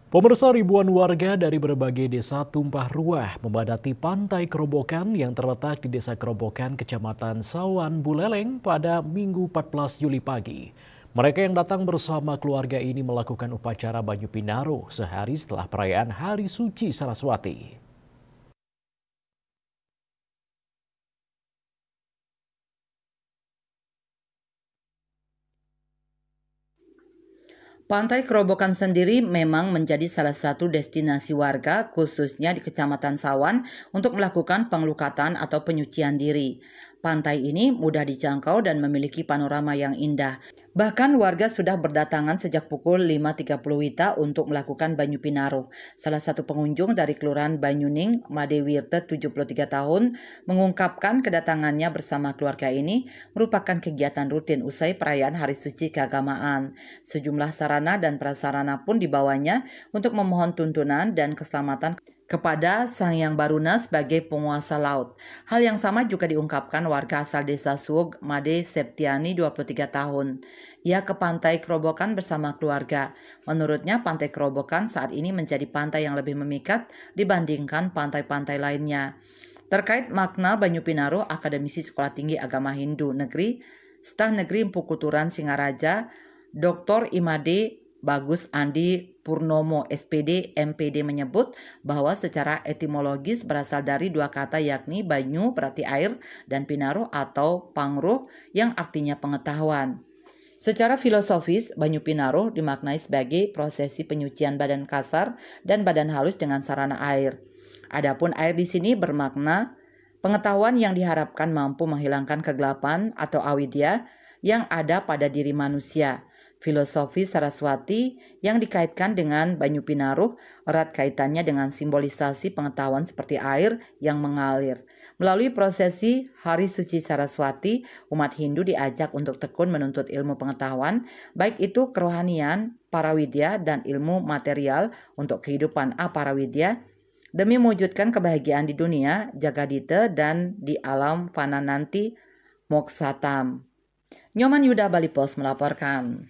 Pemirsa, ribuan warga dari berbagai desa tumpah ruah memadati Pantai Kerobokan yang terletak di Desa Kerobokan, Kecamatan Sawan, Buleleng pada Minggu 14 Juli pagi. Mereka yang datang bersama keluarga ini melakukan upacara Banyu Pinaro sehari setelah perayaan Hari Suci Saraswati. Pantai Kerobokan sendiri memang menjadi salah satu destinasi warga, khususnya di Kecamatan Sawan, untuk melakukan pengelukatan atau penyucian diri. Pantai ini mudah dijangkau dan memiliki panorama yang indah. Bahkan warga sudah berdatangan sejak pukul 5.30 WITA untuk melakukan Banyu Pinaro. Salah satu pengunjung dari Kelurahan Banyuning, Made Wirte 73 tahun, mengungkapkan kedatangannya bersama keluarga ini merupakan kegiatan rutin usai perayaan Hari Suci Keagamaan. Sejumlah sarana dan prasarana pun dibawanya untuk memohon tuntunan dan keselamatan kepada Sang Yang Baruna sebagai penguasa laut. Hal yang sama juga diungkapkan warga asal desa Sug, Made Septiani 23 tahun. Ia ke Pantai Kerobokan bersama keluarga. Menurutnya Pantai Kerobokan saat ini menjadi pantai yang lebih memikat dibandingkan pantai-pantai lainnya. Terkait makna Banyu Pinaro, Akademisi Sekolah Tinggi Agama Hindu Negeri, Staf Negeri Empu Kuturan Singaraja, Dr. Imade Bagus Andi Purnomo SPD MPD menyebut bahwa secara etimologis berasal dari dua kata yakni banyu berarti air dan pinaro atau pangruh yang artinya pengetahuan. Secara filosofis, Banyu Pinaro dimaknai sebagai prosesi penyucian badan kasar dan badan halus dengan sarana air. Adapun air di sini bermakna pengetahuan yang diharapkan mampu menghilangkan kegelapan atau awidya yang ada pada diri manusia. Filosofi Saraswati yang dikaitkan dengan Banyu Pinaro erat kaitannya dengan simbolisasi pengetahuan seperti air yang mengalir. Melalui prosesi Hari Suci Saraswati, umat Hindu diajak untuk tekun menuntut ilmu pengetahuan, baik itu kerohanian, parawidya, dan ilmu material untuk kehidupan aparawidya, demi mewujudkan kebahagiaan di dunia, Jagadita, dan di alam fana nanti, Moksatam. Nyoman Yuda Bali Pos melaporkan.